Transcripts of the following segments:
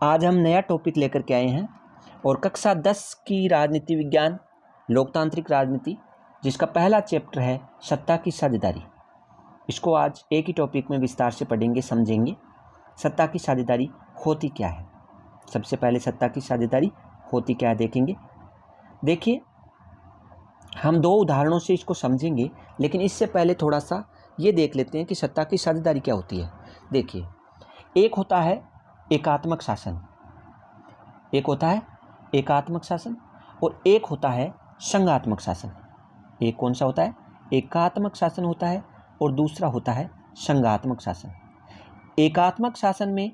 आज हम नया टॉपिक लेकर के आए हैं और कक्षा 10 की राजनीति विज्ञान लोकतांत्रिक राजनीति, जिसका पहला चैप्टर है सत्ता की साझेदारी। इसको आज एक ही टॉपिक में विस्तार से पढ़ेंगे, समझेंगे। सत्ता की साझेदारी होती क्या है। सबसे पहले सत्ता की साझेदारी होती क्या है देखेंगे। देखिए, हम दो उदाहरणों से इसको समझेंगे, लेकिन इससे पहले थोड़ा सा ये देख लेते हैं कि सत्ता की साझेदारी क्या होती है। देखिए, एक होता है एकात्मक शासन, एक होता है एकात्मक शासन और एक होता है संघात्मक शासन। एक कौन सा होता है? एकात्मक शासन होता है और दूसरा होता है संघात्मक शासन। एकात्मक शासन में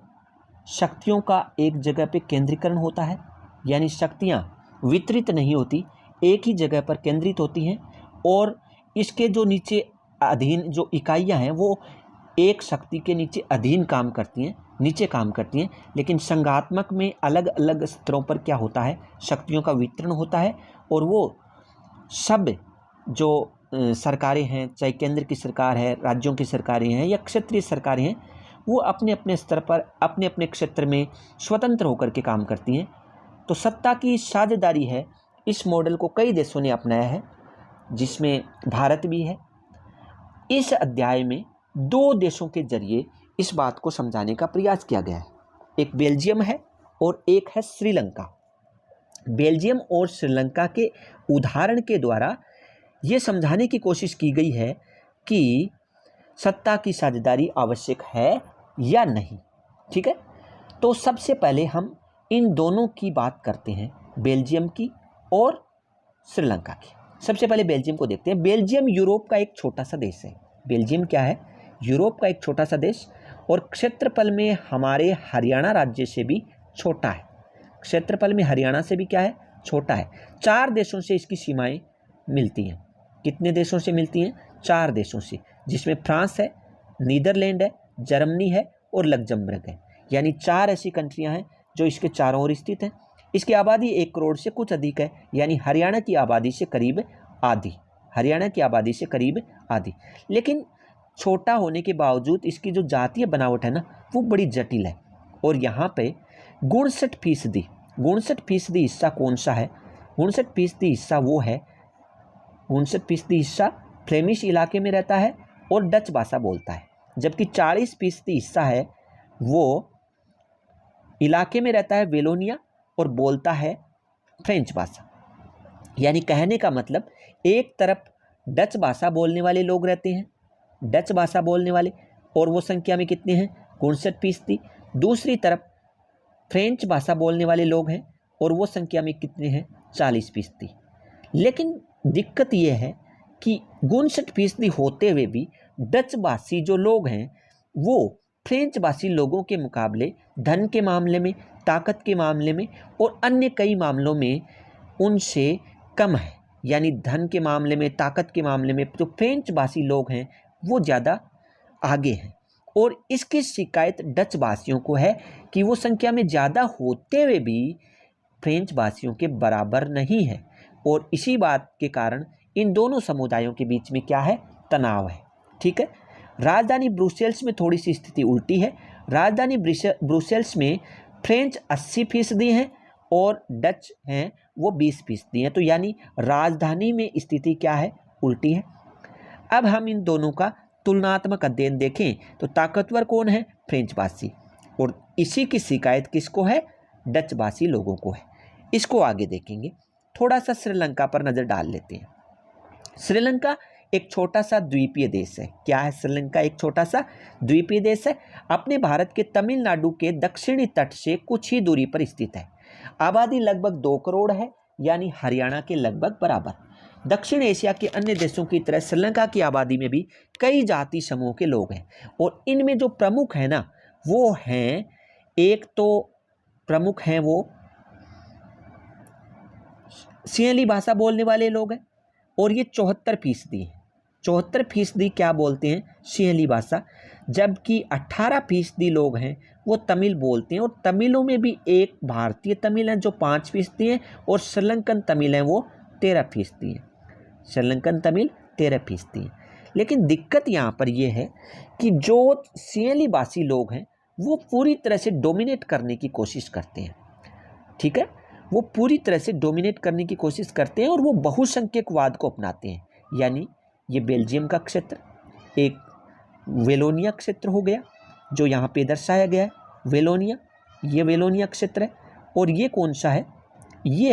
शक्तियों का एक जगह पे केंद्रीकरण होता है, यानी शक्तियां वितरित नहीं होती, एक ही जगह पर केंद्रित होती हैं और इसके जो नीचे अधीन जो इकाइयां हैं वो एक शक्ति के नीचे अधीन काम करती हैं, नीचे काम करती हैं। लेकिन संघात्मक में अलग अलग स्तरों पर क्या होता है, शक्तियों का वितरण होता है और वो सब जो सरकारें हैं, चाहे केंद्र की सरकार है, राज्यों की सरकारें हैं या क्षेत्रीय सरकारें हैं, वो अपने अपने स्तर पर अपने अपने क्षेत्र में स्वतंत्र होकर के काम करती हैं। तो सत्ता की साझेदारी है, इस मॉडल को कई देशों ने अपनाया है, जिसमें भारत भी है। इस अध्याय में दो देशों के जरिए इस बात को समझाने का प्रयास किया गया है। एक बेल्जियम है और एक है श्रीलंका। बेल्जियम और श्रीलंका के उदाहरण के द्वारा ये समझाने की कोशिश की गई है कि सत्ता की साझेदारी आवश्यक है या नहीं। ठीक है, तो सबसे पहले हम इन दोनों की बात करते हैं, बेल्जियम की और श्रीलंका की। सबसे पहले बेल्जियम को देखते हैं। बेल्जियम यूरोप का एक छोटा सा देश है। बेल्जियम क्या है? यूरोप का एक छोटा सा देश और क्षेत्रफल में हमारे हरियाणा राज्य से भी छोटा है। क्षेत्रफल में हरियाणा से भी क्या है? छोटा है। 4 देशों से इसकी सीमाएं मिलती हैं। कितने देशों से मिलती हैं? 4 देशों से, जिसमें फ्रांस है, नीदरलैंड है, जर्मनी है और लग्जमबर्ग है। यानी 4 ऐसी कंट्रियां हैं जो इसके चारों ओर स्थित हैं। इसकी आबादी 1 करोड़ से कुछ अधिक है, यानी हरियाणा की आबादी से करीब आधी। हरियाणा की आबादी से करीब आधी। लेकिन छोटा होने के बावजूद इसकी जो जातीय बनावट है ना, वो बड़ी जटिल है। और यहाँ पे 59% हिस्सा कौन सा है? 59% हिस्सा वो है, 59% हिस्सा फ्लेमिश इलाके में रहता है और डच भाषा बोलता है, जबकि 40% हिस्सा है वो इलाके में रहता है वेलोनिया और बोलता है फ्रेंच भाषा। यानी कहने का मतलब, एक तरफ डच भाषा बोलने वाले लोग रहते हैं, डच भाषा बोलने वाले, और वो संख्या में कितने हैं? 59%। दूसरी तरफ फ्रेंच भाषा बोलने वाले लोग हैं और वो संख्या में कितने हैं? 40%। लेकिन दिक्कत ये है कि 59% होते हुए भी डच भाषी जो लोग हैं वो फ्रेंच भाषी लोगों के मुकाबले धन के मामले में, ताकत के मामले में और अन्य कई मामलों में उनसे कम है। यानी धन के मामले में, ताकत के मामले में जो फ्रेंच भाषी लोग हैं वो ज़्यादा आगे हैं। और इसकी शिकायत डच भाषियों को है कि वो संख्या में ज़्यादा होते हुए भी फ्रेंच भाषियों के बराबर नहीं है। और इसी बात के कारण इन दोनों समुदायों के बीच में क्या है? तनाव है। ठीक है, राजधानी ब्रुसेल्स में थोड़ी सी स्थिति उल्टी है। राजधानी ब्रुसेल्स में फ्रेंच 80% हैं और डच हैं वो 20% हैं। तो यानी राजधानी में स्थिति क्या है? उल्टी है। अब हम इन दोनों का तुलनात्मक अध्ययन देखें तो ताकतवर कौन है? फ्रेंच भाषी। और इसी की शिकायत किसको है? डच भाषी लोगों को है। इसको आगे देखेंगे। थोड़ा सा श्रीलंका पर नज़र डाल लेते हैं। श्रीलंका एक छोटा सा द्वीपीय देश है। क्या है श्रीलंका? एक छोटा सा द्वीपीय देश है। अपने भारत के तमिलनाडु के दक्षिणी तट से कुछ ही दूरी पर स्थित है। आबादी लगभग 2 करोड़ है, यानी हरियाणा के लगभग बराबर। दक्षिण एशिया के अन्य देशों की तरह श्रीलंका की आबादी में भी कई जाति समूह के लोग हैं और इनमें जो प्रमुख है ना, वो हैं, एक तो प्रमुख हैं वो सिंहली भाषा बोलने वाले लोग हैं और ये 74% हैं। 74% क्या बोलते हैं? सिंहली भाषा। जबकि 18% लोग हैं वो तमिल बोलते हैं और तमिलों में भी एक भारतीय तमिल है जो 5% हैं और श्रीलंकन तमिल हैं वो 13% हैं। श्रीलंकन तमिल 13% हैं। लेकिन दिक्कत यहाँ पर यह है कि जो सिंहली भाषी लोग हैं वो पूरी तरह से डोमिनेट करने की कोशिश करते हैं। ठीक है, वो पूरी तरह से डोमिनेट करने की कोशिश करते हैं और वो बहुसंख्यकवाद को अपनाते हैं। यानी ये बेल्जियम का क्षेत्र, एक वेलोनिया क्षेत्र हो गया जो यहाँ पे दर्शाया गया है, वेलोनिया, ये वेलोनिया क्षेत्र है। और ये कौन सा है, ये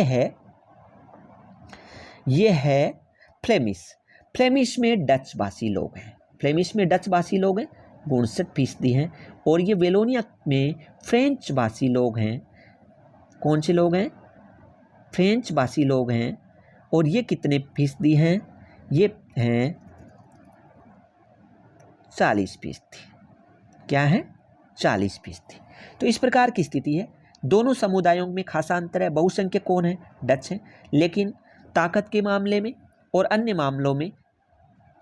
है फ्लेमिश। फ्लेमिश में डच भाषी लोग हैं, फ्लेमिश में डच भाषी लोग हैं 62% हैं। और ये वेलोनिया में फ्रेंच भाषी लोग हैं, कौन से लोग हैं, फ्रेंच भाषी लोग हैं। और ये कितने फीसदी हैं, ये हैं 40%। क्या है, 40%। तो इस प्रकार की स्थिति है। दोनों समुदायों में खासा अंतर है। बहुसंख्यक कौन है, डच है, लेकिन ताकत के मामले में और अन्य मामलों में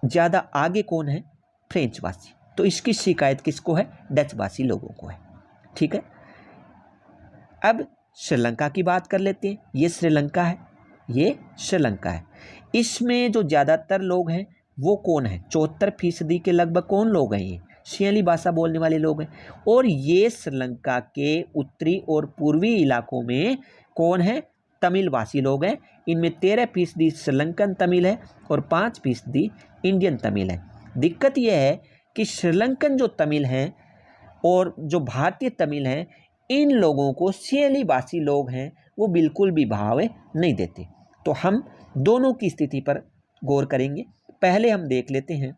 ज़्यादा आगे कौन है, फ्रेंच भाषी। तो इसकी शिकायत किसको है, डच भाषी लोगों को है। ठीक है, अब श्रीलंका की बात कर लेते हैं। ये श्रीलंका है, ये श्रीलंका है। इसमें जो ज़्यादातर लोग हैं वो कौन है, 74% के लगभग कौन लोग हैं, ये सियाली भाषा बोलने वाले लोग हैं। और ये श्रीलंका के उत्तरी और पूर्वी इलाकों में कौन है, तमिल भाषी लोग हैं। इनमें 13% श्रीलंकन तमिल है और 5% इंडियन तमिल है। दिक्कत यह है कि श्रीलंकन जो तमिल हैं और जो भारतीय तमिल हैं, इन लोगों को सियाली भाषी लोग हैं वो बिल्कुल भी भाव नहीं देते। तो हम दोनों की स्थिति पर गौर करेंगे। पहले हम देख लेते हैं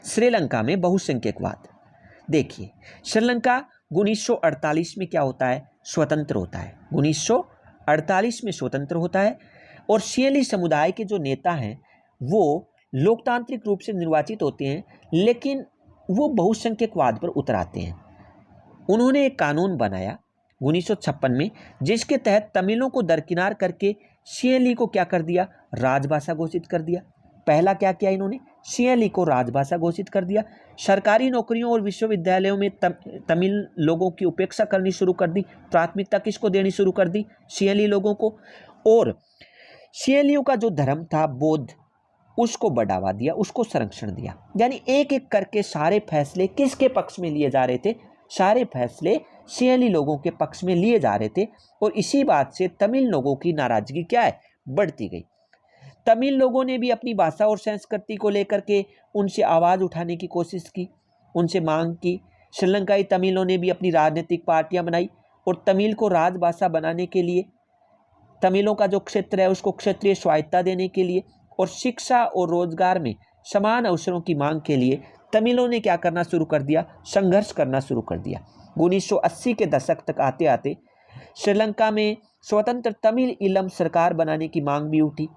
श्रीलंका में बहुसंख्यकवाद। देखिए, श्रीलंका 1948 में क्या होता है, स्वतंत्र होता है। 1948 में स्वतंत्र होता है और सियाली समुदाय के जो नेता हैं वो लोकतांत्रिक रूप से निर्वाचित होते हैं, लेकिन वो बहुसंख्यकवाद पर उतर आते हैं। उन्होंने एक कानून बनाया 1956 में, जिसके तहत तमिलों को दरकिनार करके सियाली को क्या कर दिया, राजभाषा घोषित कर दिया। पहला क्या किया इन्होंने, सियाली को राजभाषा घोषित कर दिया। सरकारी नौकरियों और विश्वविद्यालयों में तमिल लोगों की उपेक्षा करनी शुरू कर दी। प्राथमिकता किसको देनी शुरू कर दी, सियाली लोगों को। और सियालियों का जो धर्म था बौद्ध, उसको बढ़ावा दिया, उसको संरक्षण दिया। यानी एक एक करके सारे फैसले किसके पक्ष में लिए जा रहे थे, सारे फैसले सियाली लोगों के पक्ष में लिए जा रहे थे। और इसी बात से तमिल लोगों की नाराजगी क्या है, बढ़ती गई। तमिल लोगों ने भी अपनी भाषा और संस्कृति को लेकर के उनसे आवाज़ उठाने की कोशिश की, उनसे मांग की। श्रीलंकाई तमिलों ने भी अपनी राजनीतिक पार्टियां बनाई और तमिल को राजभाषा बनाने के लिए, तमिलों का जो क्षेत्र है उसको क्षेत्रीय स्वायत्तता देने के लिए और शिक्षा और रोजगार में समान अवसरों की मांग के लिए तमिलों ने क्या करना शुरू कर दिया, संघर्ष करना शुरू कर दिया। 1980 के दशक तक आते आते श्रीलंका में स्वतंत्र तमिल ईलम सरकार बनाने की मांग भी उठी,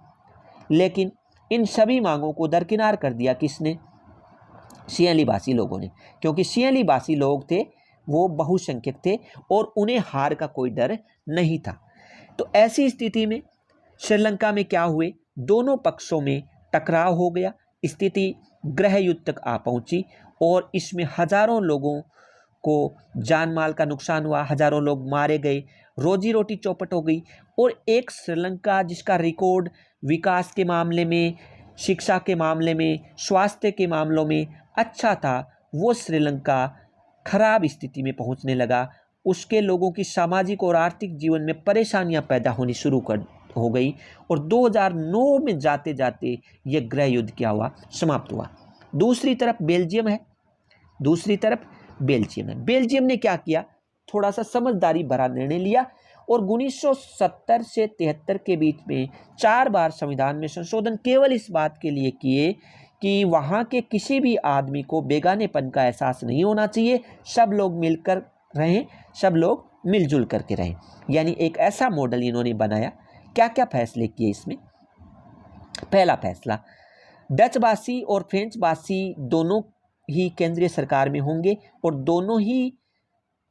लेकिन इन सभी मांगों को दरकिनार कर दिया किसने, सियाली भाषी लोगों ने। क्योंकि सियाली भाषी लोग थे वो बहुसंख्यक थे और उन्हें हार का कोई डर नहीं था। तो ऐसी स्थिति में श्रीलंका में क्या हुए, दोनों पक्षों में टकराव हो गया, स्थिति गृह युद्ध तक आ पहुंची और इसमें हजारों लोगों को जान माल का नुकसान हुआ, हजारों लोग मारे गए, रोजी रोटी चौपट हो गई। और एक श्रीलंका जिसका रिकॉर्ड विकास के मामले में, शिक्षा के मामले में, स्वास्थ्य के मामलों में अच्छा था, वो श्रीलंका खराब स्थिति में पहुंचने लगा। उसके लोगों की सामाजिक और आर्थिक जीवन में परेशानियां पैदा होनी शुरू हो गई और 2009 में जाते जाते ये गृह युद्ध क्या हुआ, समाप्त हुआ। दूसरी तरफ बेल्जियम है, दूसरी तरफ बेल्जियम है। बेल्जियम ने क्या किया, थोड़ा सा समझदारी भरा निर्णय लिया और 1970 से 73 के बीच में 4 बार संविधान में संशोधन केवल इस बात के लिए किए कि वहाँ के किसी भी आदमी को बेगानेपन का एहसास नहीं होना चाहिए, सब लोग मिलकर रहें, सब लोग मिलजुल करके रहें। यानी एक ऐसा मॉडल इन्होंने बनाया। क्या क्या फैसले किए इसमें, पहला फैसला, डच भाषी और फ्रेंच भाषी दोनों ही केंद्रीय सरकार में होंगे और दोनों ही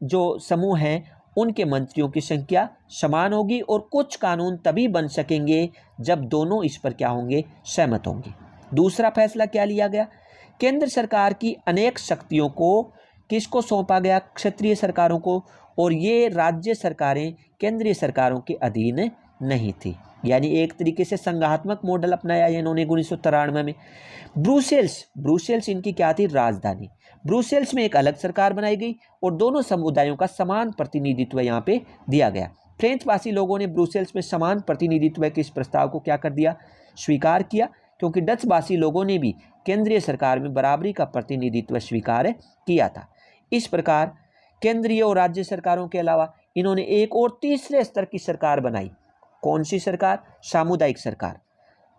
जो समूह हैं उनके मंत्रियों की संख्या समान होगी और कुछ कानून तभी बन सकेंगे जब दोनों इस पर क्या होंगे, सहमत होंगे। दूसरा फैसला क्या लिया गया, केंद्र सरकार की अनेक शक्तियों को किसको सौंपा गया, क्षेत्रीय सरकारों को, और ये राज्य सरकारें केंद्रीय सरकारों के अधीन नहीं थी। यानी एक तरीके से संघात्मक मॉडल अपनाया इन्होंने 1993 में। ब्रुसेल्स इनकी क्या थी, राजधानी। ब्रुसेल्स में एक अलग सरकार बनाई गई और दोनों समुदायों का समान प्रतिनिधित्व यहाँ पे दिया गया। फ्रेंच भाषी लोगों ने ब्रुसेल्स में समान प्रतिनिधित्व के इस प्रस्ताव को क्या कर दिया, स्वीकार किया, क्योंकि डच भाषी लोगों ने भी केंद्रीय सरकार में बराबरी का प्रतिनिधित्व स्वीकार किया था। इस प्रकार केंद्रीय और राज्य सरकारों के अलावा इन्होंने एक और तीसरे स्तर की सरकार बनाई। कौन सी सरकार? सामुदायिक सरकार,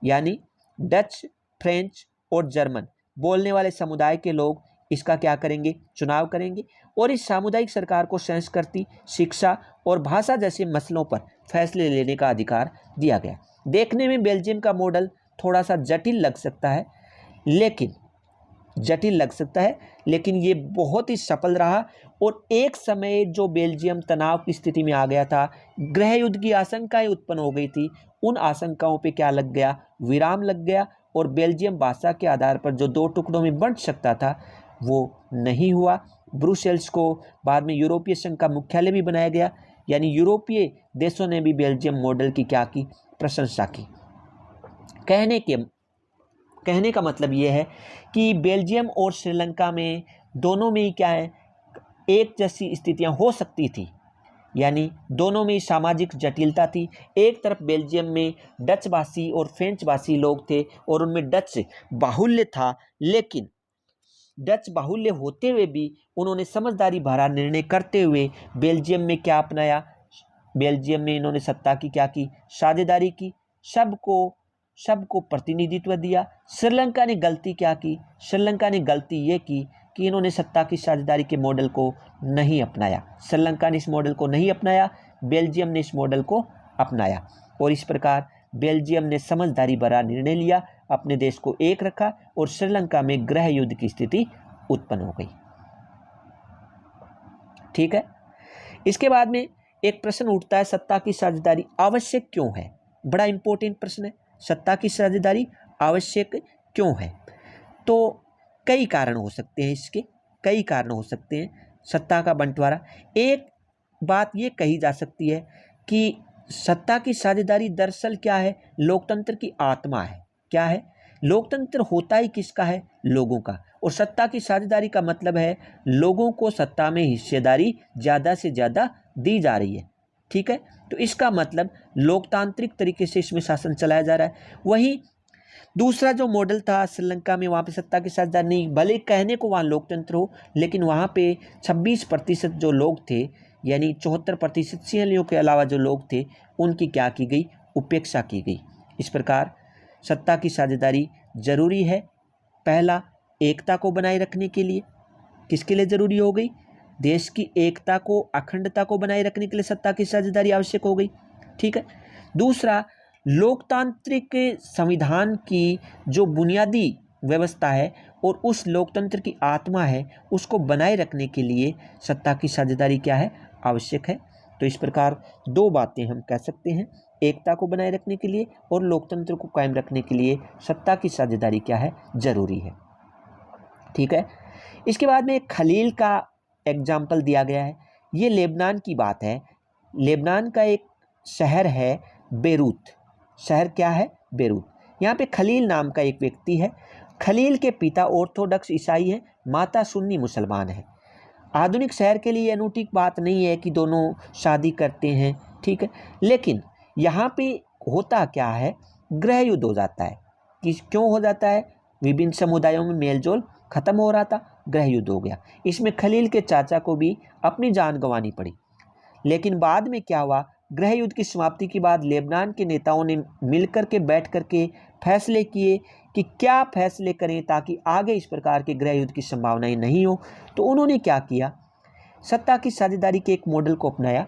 यानी डच, फ्रेंच और जर्मन बोलने वाले समुदाय के लोग इसका क्या करेंगे, चुनाव करेंगे और इस सामुदायिक सरकार को संस्कृति, शिक्षा और भाषा जैसे मसलों पर फैसले लेने का अधिकार दिया गया। देखने में बेल्जियम का मॉडल थोड़ा सा जटिल लग सकता है, लेकिन ये बहुत ही सफल रहा और एक समय जो बेल्जियम तनाव की स्थिति में आ गया था, गृह युद्ध की आशंकाएं उत्पन्न हो गई थी, उन आशंकाओं पे क्या लग गया, विराम लग गया और बेल्जियम भाषा के आधार पर जो दो टुकड़ों में बंट सकता था वो नहीं हुआ। ब्रुसेल्स को बाद में यूरोपीय संघ का मुख्यालय भी बनाया गया, यानी यूरोपीय देशों ने भी बेल्जियम मॉडल की क्या की, प्रशंसा की। कहने का मतलब ये है कि बेल्जियम और श्रीलंका में दोनों में ही क्या है, एक जैसी स्थितियां हो सकती थी, यानी दोनों में सामाजिक जटिलता थी। एक तरफ बेल्जियम में डच भाषी और फ्रेंच भाषी लोग थे और उनमें डच बाहुल्य था, लेकिन डच बाहुल्य होते हुए भी उन्होंने समझदारी भरा निर्णय करते हुए बेल्जियम में क्या अपनाया, बेल्जियम में इन्होंने सत्ता की क्या की, साझेदारी की, सबको प्रतिनिधित्व दिया। श्रीलंका ने गलती क्या की, श्रीलंका ने गलती ये की कि इन्होंने सत्ता की साझेदारी के मॉडल को नहीं अपनाया। श्रीलंका ने इस मॉडल को नहीं अपनाया, बेल्जियम ने इस मॉडल को अपनाया और इस प्रकार बेल्जियम ने समझदारी भरा निर्णय लिया, अपने देश को एक रखा और श्रीलंका में गृह युद्ध की स्थिति उत्पन्न हो गई। ठीक है, इसके बाद में एक प्रश्न उठता है, सत्ता की साझेदारी आवश्यक क्यों है? बड़ा इंपॉर्टेंट प्रश्न है, सत्ता की साझेदारी आवश्यक क्यों है? तो कई कारण हो सकते हैं इसके, कई कारण हो सकते हैं सत्ता का बंटवारा। एक बात ये कही जा सकती है कि सत्ता की साझेदारी दरअसल क्या है, लोकतंत्र की आत्मा है। क्या है? लोकतंत्र होता ही किसका है? लोगों का। और सत्ता की साझेदारी का मतलब है लोगों को सत्ता में हिस्सेदारी ज़्यादा से ज़्यादा दी जा रही है। ठीक है, तो इसका मतलब लोकतांत्रिक तरीके से इसमें शासन चलाया जा रहा है। वहीं दूसरा जो मॉडल था श्रीलंका में, वहाँ पे सत्ता की साझेदारी नहीं, भले कहने को वहाँ लोकतंत्र हो, लेकिन वहाँ पे 26% जो लोग थे, यानी 74% सिंहलियों के अलावा जो लोग थे, उनकी क्या की गई, उपेक्षा की गई। इस प्रकार सत्ता की साझेदारी जरूरी है। पहला, एकता को बनाए रखने के लिए। किसके लिए जरूरी हो गई? देश की एकता को, अखंडता को बनाए रखने के लिए सत्ता की साझेदारी आवश्यक हो गई। ठीक है। दूसरा, लोकतांत्रिक संविधान की जो बुनियादी व्यवस्था है और उस लोकतंत्र की आत्मा है, उसको बनाए रखने के लिए सत्ता की साझेदारी क्या है, आवश्यक है। तो इस प्रकार दो बातें हम कह सकते हैं, एकता को बनाए रखने के लिए और लोकतंत्र को कायम रखने के लिए सत्ता की साझेदारी क्या है, जरूरी है। ठीक है। इसके बाद में खलील का एग्जाम्पल दिया गया है। ये लेबनान की बात है। लेबनान का एक शहर है बेरूत। शहर क्या है? बेरूत। यहाँ पे खलील नाम का एक व्यक्ति है। खलील के पिता ऑर्थोडॉक्स ईसाई हैं, माता सुन्नी मुसलमान है। आधुनिक शहर के लिए अनूठी बात नहीं है कि दोनों शादी करते हैं। ठीक है, लेकिन यहाँ पे होता क्या है, गृह युद्ध हो जाता है। कि क्यों हो जाता है? विभिन्न समुदायों में मेलजोल खत्म हो रहा था, गृह युद्ध हो गया। इसमें खलील के चाचा को भी अपनी जान गंवानी पड़ी। लेकिन बाद में क्या हुआ, गृह युद्ध की समाप्ति के बाद लेबनान के नेताओं ने मिलकर के बैठ करके फैसले किए कि क्या फैसले करें ताकि आगे इस प्रकार के गृह युद्ध की संभावनाएं नहीं हो। तो उन्होंने क्या किया, सत्ता की साझेदारी के एक मॉडल को अपनाया।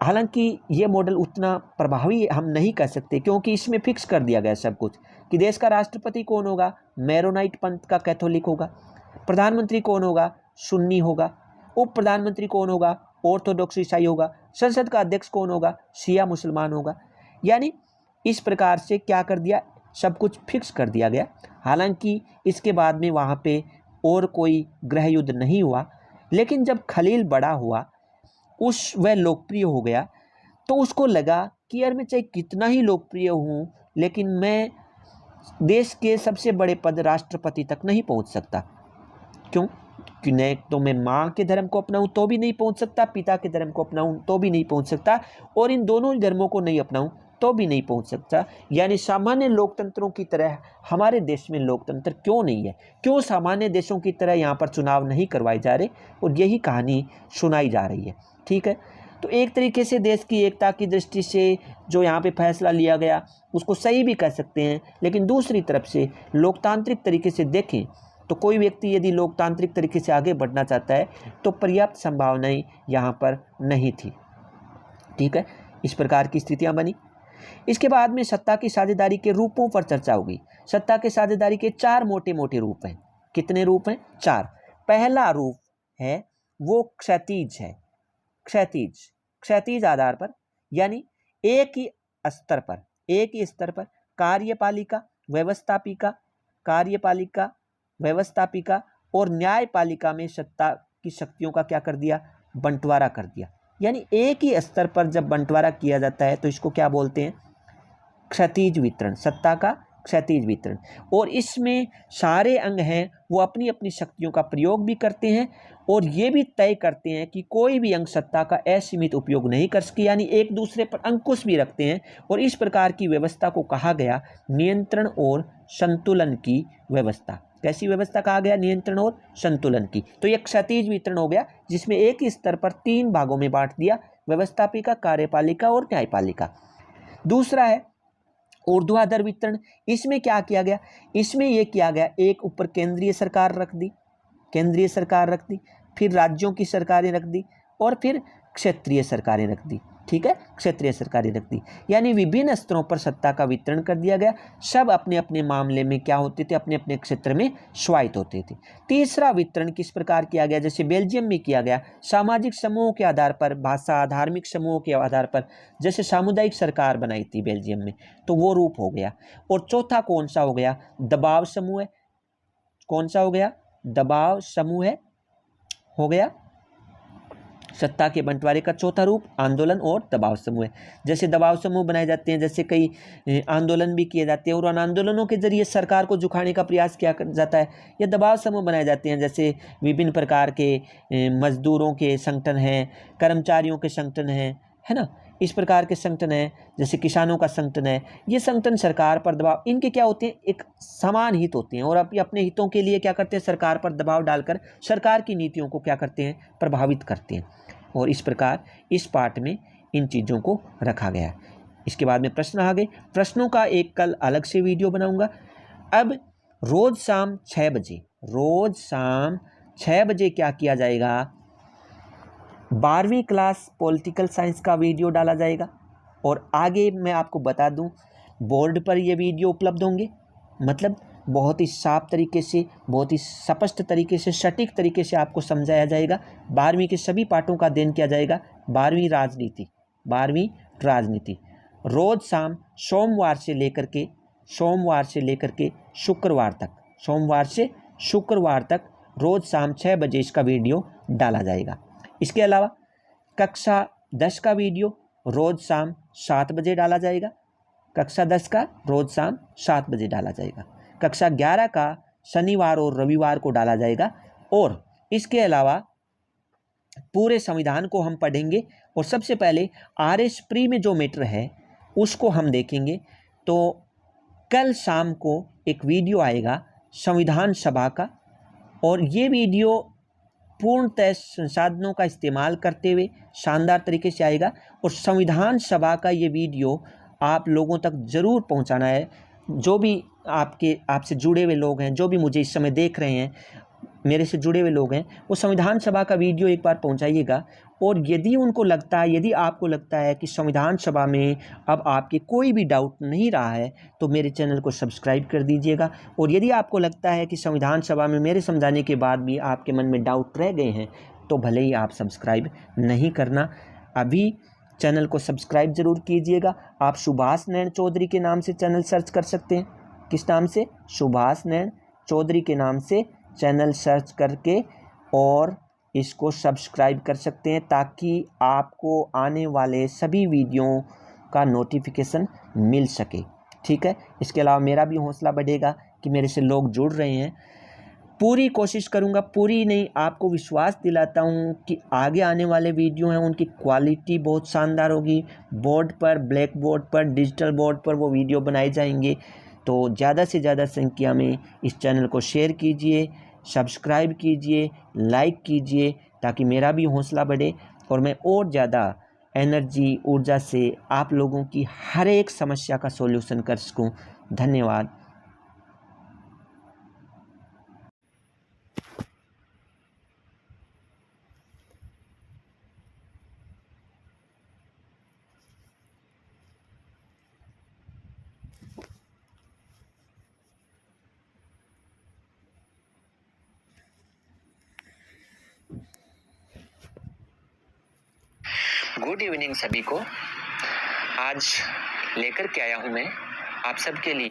हालांकि ये मॉडल उतना प्रभावी हम नहीं कह सकते, क्योंकि इसमें फिक्स कर दिया गया सब कुछ कि देश का राष्ट्रपति कौन होगा, मैरोनाइट पंथ का कैथोलिक होगा। प्रधानमंत्री कौन होगा, सुन्नी होगा। उप प्रधानमंत्री कौन होगा, ऑर्थोडॉक्स ईसाई होगा। संसद का अध्यक्ष कौन होगा, शिया मुसलमान होगा। यानी इस प्रकार से क्या कर दिया, सब कुछ फिक्स कर दिया गया। हालांकि इसके बाद में वहाँ पे और कोई गृह युद्ध नहीं हुआ, लेकिन जब खलील बड़ा हुआ, वह लोकप्रिय हो गया, तो उसको लगा कि यार मैं चाहे कितना ही लोकप्रिय हूँ, लेकिन मैं देश के सबसे बड़े पद राष्ट्रपति तक नहीं पहुँच सकता। क्यों? कि न तो मैं माँ के धर्म को अपनाऊं तो भी नहीं पहुंच सकता, पिता के धर्म को अपनाऊं तो भी नहीं पहुंच सकता, और इन दोनों धर्मों को नहीं अपनाऊं तो भी नहीं पहुंच सकता। यानी सामान्य लोकतंत्रों की तरह हमारे देश में लोकतंत्र क्यों नहीं है, क्यों सामान्य देशों की तरह यहाँ पर चुनाव नहीं करवाए जा रहे, और यही कहानी सुनाई जा रही है। ठीक है, तो एक तरीके से देश की एकता की दृष्टि से जो यहाँ पे फैसला लिया गया उसको सही भी कह सकते हैं, लेकिन दूसरी तरफ से लोकतांत्रिक तरीके से देखें तो कोई व्यक्ति यदि लोकतांत्रिक तरीके से आगे बढ़ना चाहता है तो पर्याप्त संभावनाएं यहाँ पर नहीं थी। ठीक है, इस प्रकार की स्थितियां बनी। इसके बाद में सत्ता की साझेदारी के रूपों पर चर्चा होगी। सत्ता की साझेदारी के 4 मोटे मोटे रूप हैं। कितने रूप हैं? 4। पहला रूप है वो क्षैतिज है। क्षैतिज आधार पर, यानी एक ही स्तर पर कार्यपालिका, व्यवस्थापिका और न्यायपालिका में सत्ता की शक्तियों का क्या कर दिया? बंटवारा कर दिया। यानी एक ही स्तर पर जब बंटवारा किया जाता है तो इसको क्या बोलते हैं? क्षैतिज वितरण, सत्ता का क्षैतिज वितरण। और इसमें सारे अंग हैं वो अपनी अपनी शक्तियों का प्रयोग भी करते हैं और ये भी तय करते हैं कि कोई भी अंग सत्ता का असीमित उपयोग नहीं कर सके, यानी एक दूसरे पर अंकुश भी रखते हैं। और इस प्रकार की व्यवस्था को कहा गया नियंत्रण और संतुलन की व्यवस्था। कैसी व्यवस्था कहा गया? नियंत्रण और संतुलन की। तो यह क्षैतिज वितरण हो गया जिसमें एक ही स्तर पर 3 भागों में बांट दिया, व्यवस्थापिका, कार्यपालिका और न्यायपालिका। दूसरा है ऊर्ध्वाधर वितरण। इसमें क्या किया गया? इसमें यह किया गया, एक ऊपर केंद्रीय सरकार रख दी, फिर राज्यों की सरकारें रख दी और फिर क्षेत्रीय सरकारें रख दी। ठीक है, क्षेत्रीय सरकारें रख दी, यानी विभिन्न स्तरों पर सत्ता का वितरण कर दिया गया। सब अपने अपने मामले में क्या होते थे? अपने अपने क्षेत्र में स्वायत्त होते थे। तीसरा वितरण किस प्रकार किया गया? जैसे बेल्जियम में किया गया, सामाजिक समूहों के आधार पर, भाषा, धार्मिक समूहों के आधार पर, जैसे सामुदायिक सरकार बनाई थी बेल्जियम में, तो वो रूप हो गया। और चौथा कौन सा हो गया? दबाव समूह है। कौन सा हो गया? दबाव समूह है, हो गया। सत्ता के बंटवारे का चौथा रूप आंदोलन और दबाव समूह है। जैसे दबाव समूह बनाए जाते हैं, जैसे कई आंदोलन भी किए जाते हैं और उन आंदोलनों के जरिए सरकार को झुकाने का प्रयास किया जाता है। ये दबाव समूह बनाए जाते हैं, जैसे विभिन्न प्रकार के मजदूरों के संगठन हैं, कर्मचारियों के संगठन हैं, है ना, इस प्रकार के संगठन हैं, जैसे किसानों का संगठन है। ये संगठन सरकार पर दबाव, इनके क्या होते हैं? एक समान हित होते हैं और अपने हितों के लिए क्या करते हैं? सरकार पर दबाव डालकर सरकार की नीतियों को क्या करते हैं? प्रभावित करते हैं। और इस प्रकार इस पार्ट में इन चीज़ों को रखा गया है। इसके बाद में प्रश्न आ गए। प्रश्नों का एक कल अलग से वीडियो बनाऊंगा। अब रोज़ शाम 6 बजे क्या किया जाएगा? 12वीं क्लास पॉलिटिकल साइंस का वीडियो डाला जाएगा। और आगे मैं आपको बता दूं, बोर्ड पर ये वीडियो उपलब्ध होंगे, मतलब बहुत ही साफ तरीके से, बहुत ही स्पष्ट तरीके से, सटीक तरीके से आपको समझाया जाएगा। 12वीं के सभी पाठों का अध्ययन किया जाएगा। 12वीं राजनीति रोज़ शाम सोमवार से लेकर के शुक्रवार तक रोज़ शाम 6 बजे इसका वीडियो डाला जाएगा। इसके अलावा कक्षा 10 का वीडियो रोज़ शाम 7 बजे डाला जाएगा। कक्षा 10 का रोज़ शाम 7 बजे डाला जाएगा। कक्षा 11 का शनिवार और रविवार को डाला जाएगा। और इसके अलावा पूरे संविधान को हम पढ़ेंगे और सबसे पहले RS प्री में जो मैटर है उसको हम देखेंगे। तो कल शाम को एक वीडियो आएगा संविधान सभा का, और ये वीडियो पूर्णतः संसाधनों का इस्तेमाल करते हुए शानदार तरीके से आएगा। और संविधान सभा का ये वीडियो आप लोगों तक ज़रूर पहुंचाना है। जो भी आपसे जुड़े हुए लोग हैं, जो भी मुझे इस समय देख रहे हैं, मेरे से जुड़े हुए लोग हैं, वो संविधान सभा का वीडियो एक बार पहुंचाइएगा। और यदि आपको लगता है कि संविधान सभा में अब आपके कोई भी डाउट नहीं रहा है तो मेरे चैनल को सब्सक्राइब कर दीजिएगा। और यदि आपको लगता है कि संविधान सभा में मेरे समझाने के बाद भी आपके मन में डाउट रह गए हैं तो भले ही आप सब्सक्राइब नहीं करना, अभी चैनल को सब्सक्राइब ज़रूर कीजिएगा। आप सुभाष नैन चौधरी के नाम से चैनल सर्च कर सकते हैं। किस नाम से? सुभाष नैन चौधरी के नाम से चैनल सर्च करके और इसको सब्सक्राइब कर सकते हैं, ताकि आपको आने वाले सभी वीडियो का नोटिफिकेशन मिल सके। ठीक है, इसके अलावा मेरा भी हौसला बढ़ेगा कि मेरे से लोग जुड़ रहे हैं। पूरी कोशिश करूँगा, पूरी नहीं, आपको विश्वास दिलाता हूँ कि आगे आने वाले वीडियो हैं उनकी क्वालिटी बहुत शानदार होगी। बोर्ड पर, ब्लैक बोर्ड पर, डिजिटल बोर्ड पर वो वीडियो बनाए जाएंगे। तो ज़्यादा से ज़्यादा संख्या में इस चैनल को शेयर कीजिए, सब्सक्राइब कीजिए, लाइक कीजिए, ताकि मेरा भी हौसला बढ़े और मैं और ज़्यादा एनर्जी, ऊर्जा से आप लोगों की हर एक समस्या का सॉल्यूशन कर सकूं। धन्यवाद। गुड इवनिंग सभी को। आज लेकर के आया हूं मैं आप सबके लिए